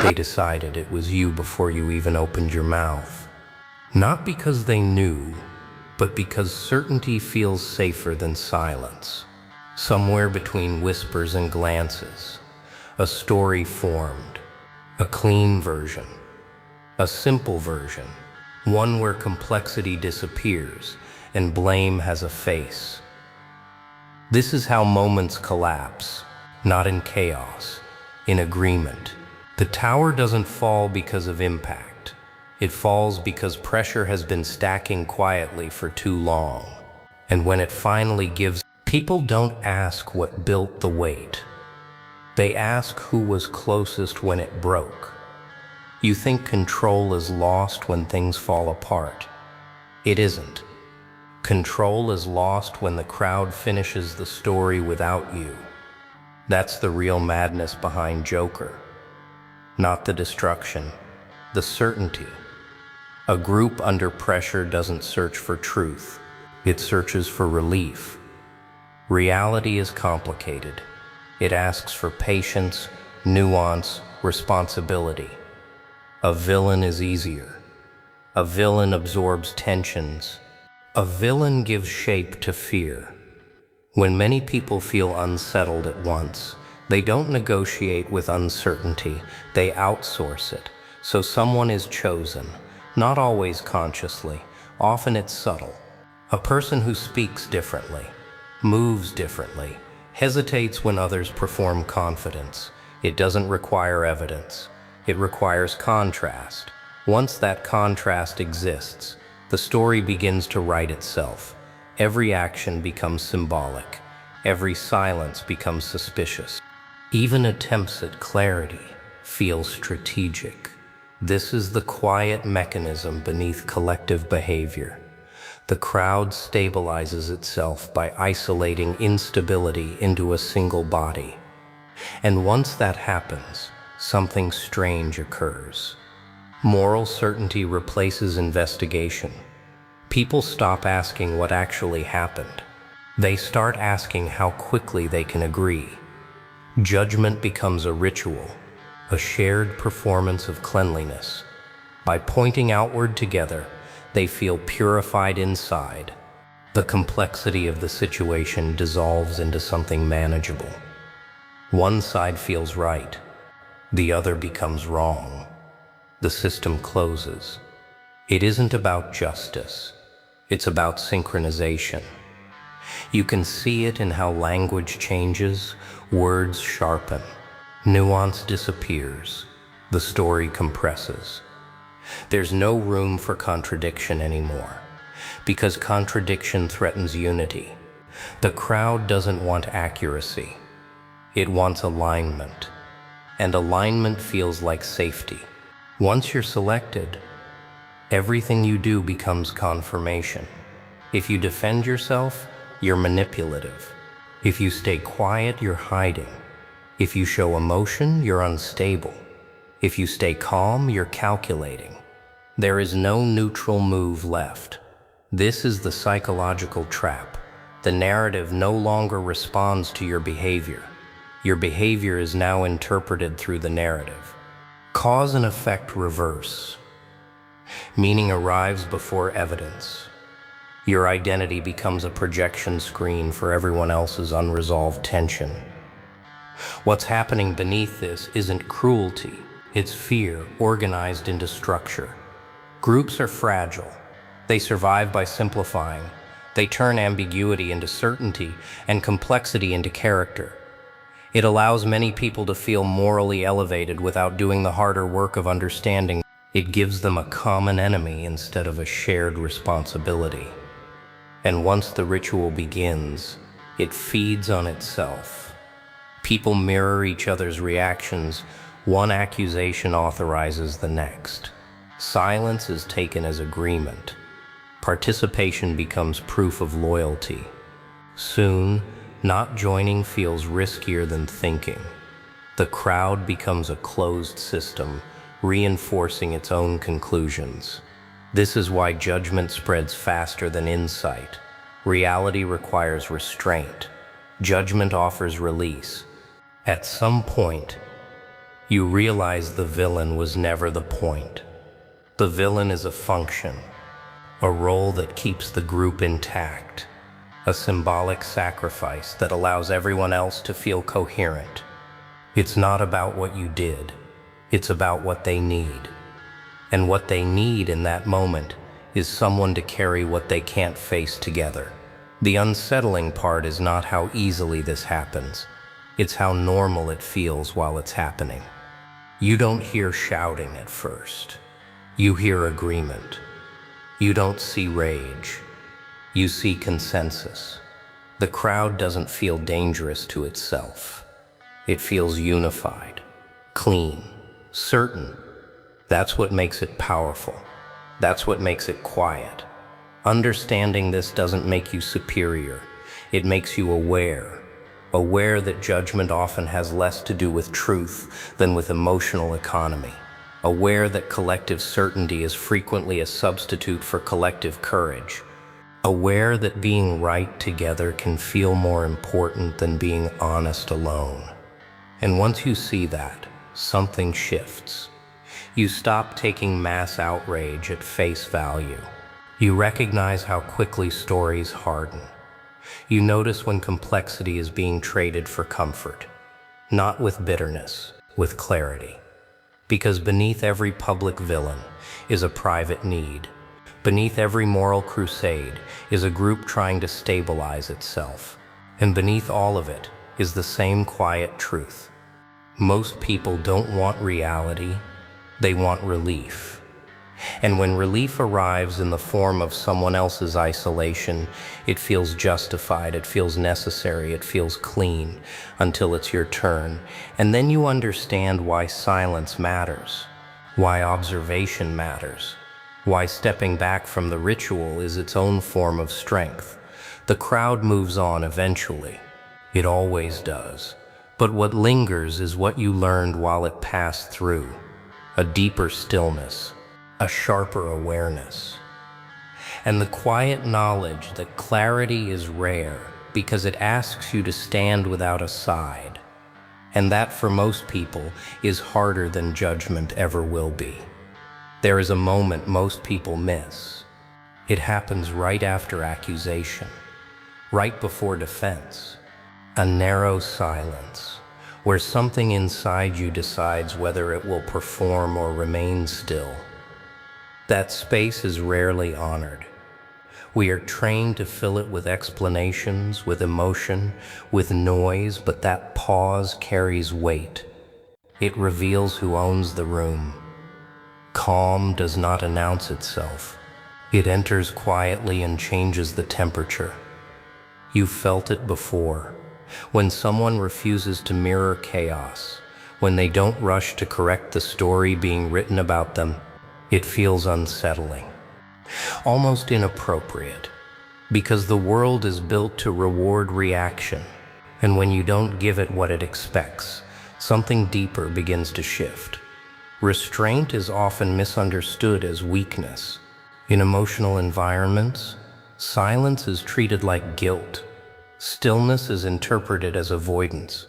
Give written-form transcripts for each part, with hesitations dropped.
They decided it was you before you even opened your mouth. Not because they knew, but because certainty feels safer than silence. Somewhere between whispers and glances, a story formed, a clean version, a simple version, one where complexity disappears and blame has a face. This is how moments collapse, not in chaos, in agreement. The tower doesn't fall because of impact. It falls because pressure has been stacking quietly for too long. And when it finally gives, people don't ask what built the weight. They ask who was closest when it broke. You think control is lost when things fall apart. It isn't. Control is lost when the crowd finishes the story without you. That's the real madness behind Joker. Not the destruction, the certainty. A group under pressure doesn't search for truth. It searches for relief. Reality is complicated. It asks for patience, nuance, responsibility. A villain is easier. A villain absorbs tensions. A villain gives shape to fear. When many people feel unsettled at once, they don't negotiate with uncertainty, they outsource it. So someone is chosen, not always consciously, often it's subtle. A person who speaks differently, moves differently, hesitates when others perform confidence. It doesn't require evidence. It requires contrast. Once that contrast exists, the story begins to write itself. Every action becomes symbolic. Every silence becomes suspicious. Even attempts at clarity feel strategic. This is the quiet mechanism beneath collective behavior. The crowd stabilizes itself by isolating instability into a single body. And once that happens, something strange occurs. Moral certainty replaces investigation. People stop asking what actually happened. They start asking how quickly they can agree. Judgment becomes a ritual, a shared performance of cleanliness. By pointing outward together, they feel purified inside. The complexity of the situation dissolves into something manageable. One side feels right, the other becomes wrong. The system closes. It isn't about justice. It's about synchronization. You can see it in how language changes, words sharpen, nuance disappears, the story compresses. There's no room for contradiction anymore, because contradiction threatens unity. The crowd doesn't want accuracy. It wants alignment. And alignment feels like safety. Once you're selected, everything you do becomes confirmation. If you defend yourself, you're manipulative. If you stay quiet, you're hiding. If you show emotion, you're unstable. If you stay calm, you're calculating. There is no neutral move left. This is the psychological trap. The narrative no longer responds to your behavior. Your behavior is now interpreted through the narrative. Cause and effect reverse. Meaning arrives before evidence. Your identity becomes a projection screen for everyone else's unresolved tension. What's happening beneath this isn't cruelty, it's fear organized into structure. Groups are fragile. They survive by simplifying. They turn ambiguity into certainty and complexity into character. It allows many people to feel morally elevated without doing the harder work of understanding. It gives them a common enemy instead of a shared responsibility. And once the ritual begins, it feeds on itself. People mirror each other's reactions. One accusation authorizes the next. Silence is taken as agreement. Participation becomes proof of loyalty. Soon, not joining feels riskier than thinking. The crowd becomes a closed system, reinforcing its own conclusions. This is why judgment spreads faster than insight. Reality requires restraint. Judgment offers release. At some point, you realize the villain was never the point. The villain is a function, a role that keeps the group intact, a symbolic sacrifice that allows everyone else to feel coherent. It's not about what you did, it's about what they need. And what they need in that moment is someone to carry what they can't face together. The unsettling part is not how easily this happens, it's how normal it feels while it's happening. You don't hear shouting at first. You hear agreement. You don't see rage. You see consensus. The crowd doesn't feel dangerous to itself. It feels unified, clean, certain. That's what makes it powerful. That's what makes it quiet. Understanding this doesn't make you superior. It makes you aware. Aware that judgment often has less to do with truth than with emotional economy. Aware that collective certainty is frequently a substitute for collective courage. Aware that being right together can feel more important than being honest alone. And once you see that, something shifts. You stop taking mass outrage at face value. You recognize how quickly stories harden. You notice when complexity is being traded for comfort, not with bitterness, with clarity. Because beneath every public villain is a private need. Beneath every moral crusade is a group trying to stabilize itself. And beneath all of it is the same quiet truth. Most people don't want reality, they want relief. And when relief arrives in the form of someone else's isolation, it feels justified, it feels necessary, it feels clean, until it's your turn. And then you understand why silence matters, why observation matters, why stepping back from the ritual is its own form of strength. The crowd moves on eventually. It always does. But what lingers is what you learned while it passed through. A deeper stillness, a sharper awareness, and the quiet knowledge that clarity is rare because it asks you to stand without a side, and that for most people is harder than judgment ever will be. There is a moment most people miss. It happens right after accusation, right before defense, a narrow silence, where something inside you decides whether it will perform or remain still. That space is rarely honored. We are trained to fill it with explanations, with emotion, with noise, but that pause carries weight. It reveals who owns the room. Calm does not announce itself. It enters quietly and changes the temperature. You felt it before. When someone refuses to mirror chaos, when they don't rush to correct the story being written about them, it feels unsettling, almost inappropriate, because the world is built to reward reaction, and when you don't give it what it expects, something deeper begins to shift. Restraint is often misunderstood as weakness. In emotional environments, silence is treated like guilt. Stillness is interpreted as avoidance.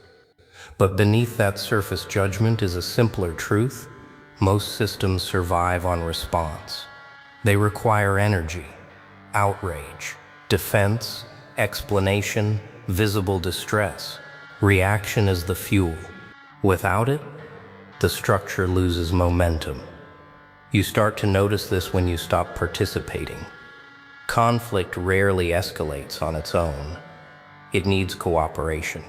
But beneath that surface judgment is a simpler truth. Most systems survive on response. They require energy, outrage, defense, explanation, visible distress. Reaction is the fuel. Without it, the structure loses momentum. You start to notice this when you stop participating. Conflict rarely escalates on its own. It needs cooperation.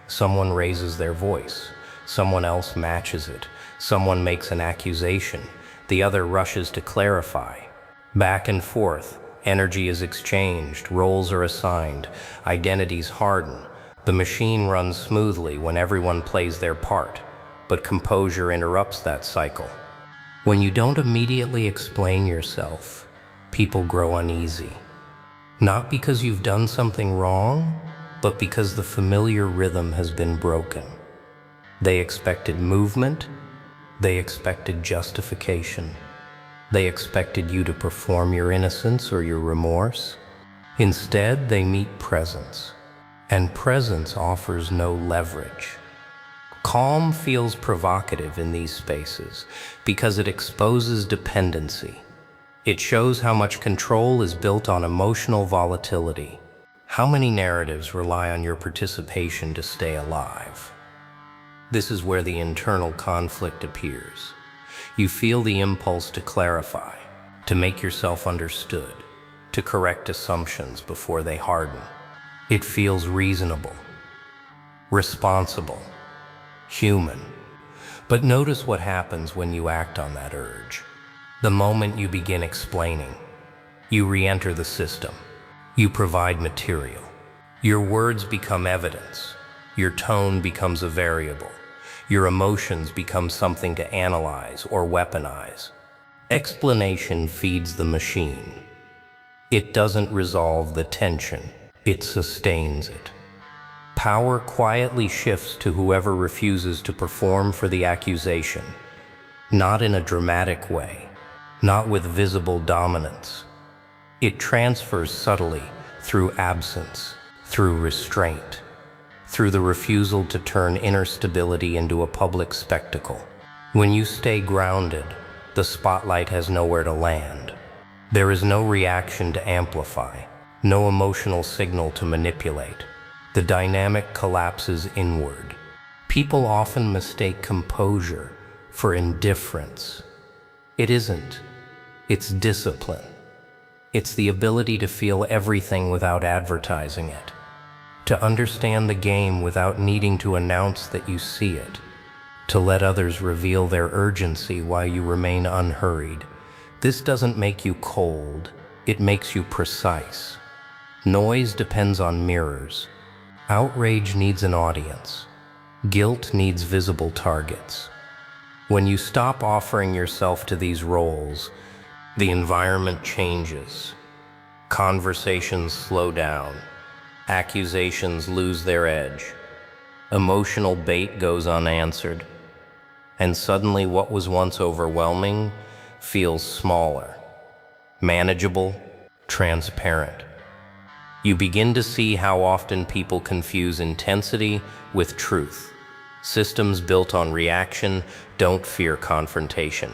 Someone raises their voice. Someone else matches it. Someone makes an accusation. The other rushes to clarify. Back and forth, energy is exchanged, roles are assigned, identities harden. The machine runs smoothly when everyone plays their part, but composure interrupts that cycle. When you don't immediately explain yourself, people grow uneasy. Not because you've done something wrong, but because the familiar rhythm has been broken. They expected movement, they expected justification, they expected you to perform your innocence or your remorse. Instead, they meet presence, and presence offers no leverage. Calm feels provocative in these spaces because it exposes dependency. It shows how much control is built on emotional volatility. How many narratives rely on your participation to stay alive? This is where the internal conflict appears. You feel the impulse to clarify, to make yourself understood, to correct assumptions before they harden. It feels reasonable, responsible, human. But notice what happens when you act on that urge. The moment you begin explaining, you re-enter the system. You provide material. Your words become evidence. Your tone becomes a variable. Your emotions become something to analyze or weaponize. Explanation feeds the machine. It doesn't resolve the tension. It sustains it. Power quietly shifts to whoever refuses to perform for the accusation, not in a dramatic way, not with visible dominance. It transfers subtly through absence, through restraint, through the refusal to turn inner stability into a public spectacle. When you stay grounded, the spotlight has nowhere to land. There is no reaction to amplify, no emotional signal to manipulate. The dynamic collapses inward. People often mistake composure for indifference. It isn't. It's discipline. It's the ability to feel everything without advertising it, to understand the game without needing to announce that you see it, to let others reveal their urgency while you remain unhurried. This doesn't make you cold, it makes you precise. Noise depends on mirrors. Outrage needs an audience. Guilt needs visible targets. When you stop offering yourself to these roles, the environment changes. Conversations slow down. Accusations lose their edge. Emotional bait goes unanswered. And suddenly what was once overwhelming feels smaller, manageable, transparent. You begin to see how often people confuse intensity with truth. Systems built on reaction don't fear confrontation.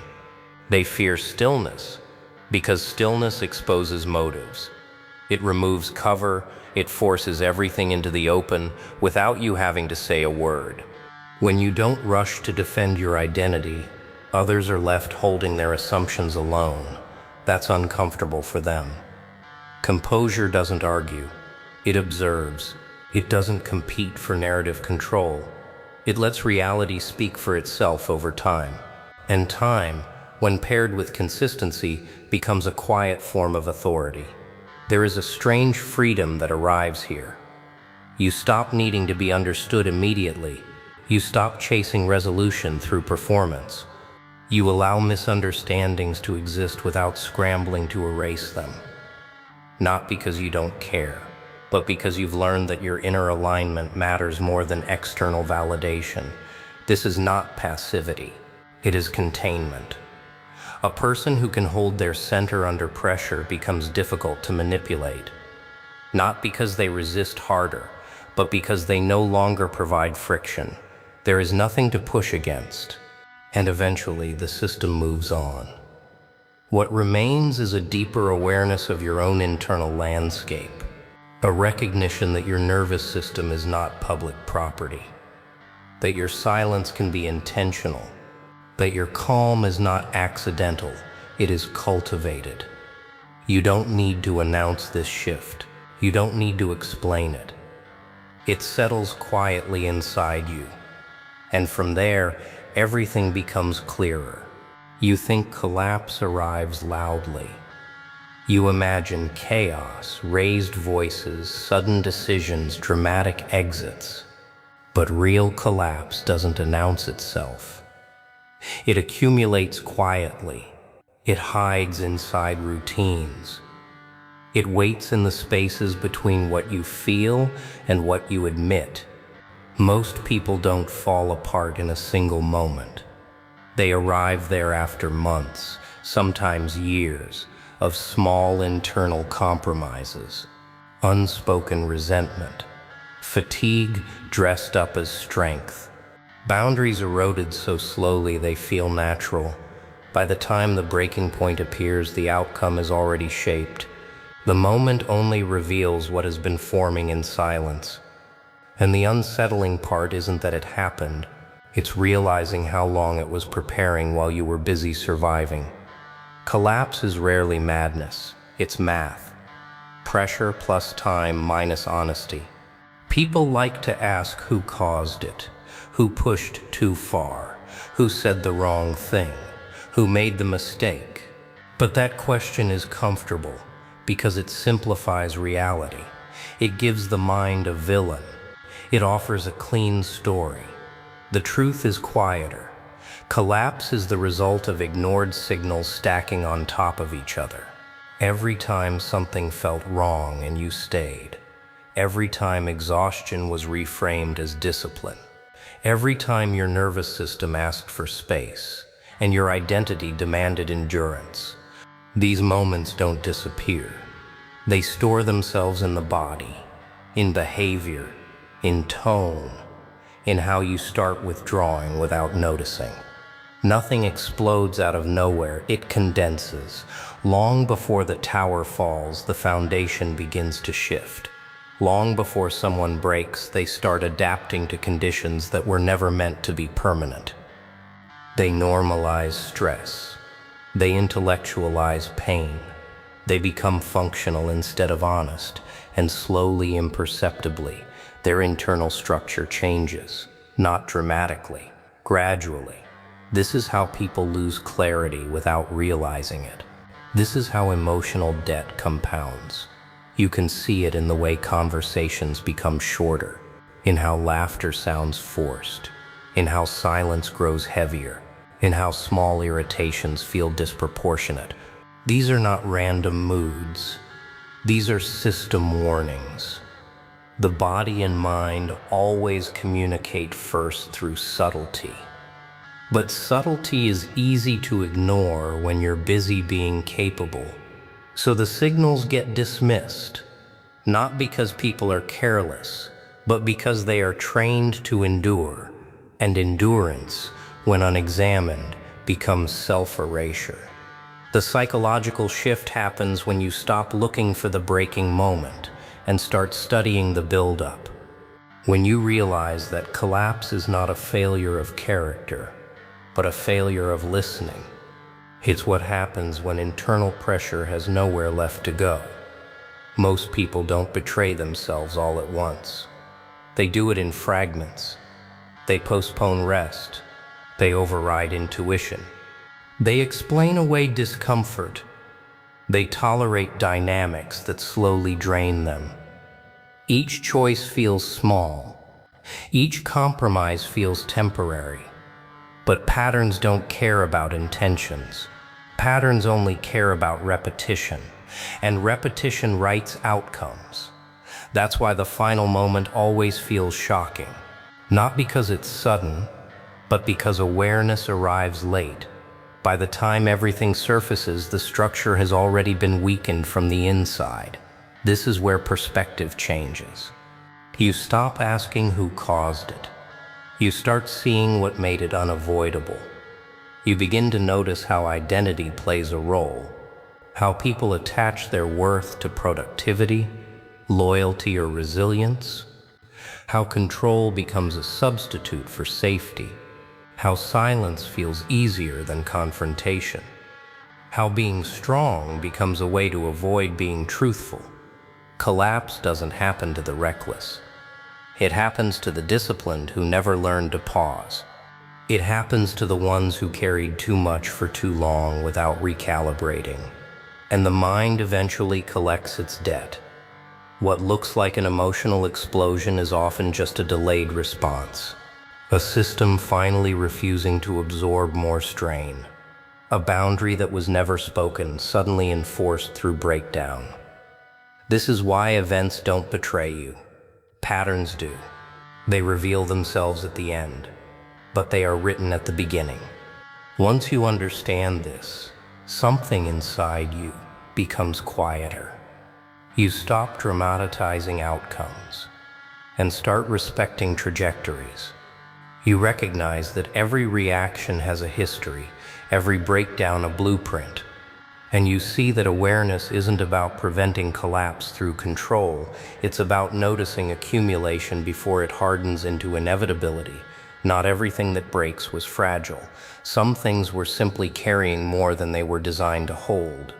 They fear stillness, because stillness exposes motives. It removes cover, it forces everything into the open without you having to say a word. When you don't rush to defend your identity, others are left holding their assumptions alone. That's uncomfortable for them. Composure doesn't argue. It observes. It doesn't compete for narrative control. It lets reality speak for itself over time. And time, when paired with consistency, becomes a quiet form of authority. There is a strange freedom that arrives here. You stop needing to be understood immediately. You stop chasing resolution through performance. You allow misunderstandings to exist without scrambling to erase them. Not because you don't care, but because you've learned that your inner alignment matters more than external validation. This is not passivity. It is containment. A person who can hold their center under pressure becomes difficult to manipulate, not because they resist harder, but because they no longer provide friction. There is nothing to push against, and eventually the system moves on. What remains is a deeper awareness of your own internal landscape, a recognition that your nervous system is not public property, that your silence can be intentional, that your calm is not accidental, it is cultivated. You don't need to announce this shift. You don't need to explain it. It settles quietly inside you. And from there, everything becomes clearer. You think collapse arrives loudly. You imagine chaos, raised voices, sudden decisions, dramatic exits. But real collapse doesn't announce itself. It accumulates quietly. It hides inside routines. It waits in the spaces between what you feel and what you admit. Most people don't fall apart in a single moment. They arrive there after months, sometimes years, of small internal compromises, unspoken resentment, fatigue dressed up as strength, Boundaries eroded so slowly they feel natural. By the time the breaking point appears, the outcome is already shaped. The moment only reveals what has been forming in silence. And the unsettling part isn't that it happened, it's realizing how long it was preparing while you were busy surviving. Collapse is rarely madness, it's math. Pressure plus time minus honesty. People like to ask who caused it, who pushed too far, who said the wrong thing, who made the mistake. But that question is comfortable because it simplifies reality. It gives the mind a villain. It offers a clean story. The truth is quieter. Collapse is the result of ignored signals stacking on top of each other. Every time something felt wrong and you stayed. Every time exhaustion was reframed as discipline. Every time your nervous system asked for space and your identity demanded endurance. These moments don't disappear. They store themselves in the body, in behavior, in tone, in how you start withdrawing without noticing. Nothing explodes out of nowhere, it condenses. Long before the tower falls, the foundation begins to shift. Long before someone breaks, they start adapting to conditions that were never meant to be permanent. They normalize stress. They intellectualize pain. They become functional instead of honest, and slowly, imperceptibly, their internal structure changes, not dramatically, gradually. This is how people lose clarity without realizing it. This is how emotional debt compounds. You can see it in the way conversations become shorter, in how laughter sounds forced, in how silence grows heavier, in how small irritations feel disproportionate. These are not random moods. These are system warnings. The body and mind always communicate first through subtlety. But subtlety is easy to ignore when you're busy being capable. So the signals get dismissed, not because people are careless, but because they are trained to endure, and endurance, when unexamined, becomes self-erasure. The psychological shift happens when you stop looking for the breaking moment and start studying the build-up. When you realize that collapse is not a failure of character, but a failure of listening. It's what happens when internal pressure has nowhere left to go. Most people don't betray themselves all at once. They do it in fragments. They postpone rest. They override intuition. They explain away discomfort. They tolerate dynamics that slowly drain them. Each choice feels small. Each compromise feels temporary. But patterns don't care about intentions. Patterns only care about repetition, and repetition writes outcomes. That's why the final moment always feels shocking. Not because it's sudden, but because awareness arrives late. By the time everything surfaces, the structure has already been weakened from the inside. This is where perspective changes. You stop asking who caused it. You start seeing what made it unavoidable. You begin to notice how identity plays a role, how people attach their worth to productivity, loyalty, or resilience, how control becomes a substitute for safety, how silence feels easier than confrontation, how being strong becomes a way to avoid being truthful. Collapse doesn't happen to the reckless. It happens to the disciplined who never learned to pause. It happens to the ones who carried too much for too long without recalibrating. And the mind eventually collects its debt. What looks like an emotional explosion is often just a delayed response. A system finally refusing to absorb more strain. A boundary that was never spoken, suddenly enforced through breakdown. This is why events don't betray you. Patterns do. They reveal themselves at the end, but they are written at the beginning. Once you understand this, something inside you becomes quieter. You stop dramatizing outcomes and start respecting trajectories. You recognize that every reaction has a history, every breakdown a blueprint, and you see that awareness isn't about preventing collapse through control, it's about noticing accumulation before it hardens into inevitability. Not everything that breaks was fragile. Some things were simply carrying more than they were designed to hold.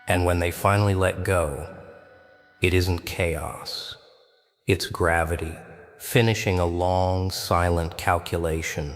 And when they finally let go, it isn't chaos. It's gravity, finishing a long, silent calculation.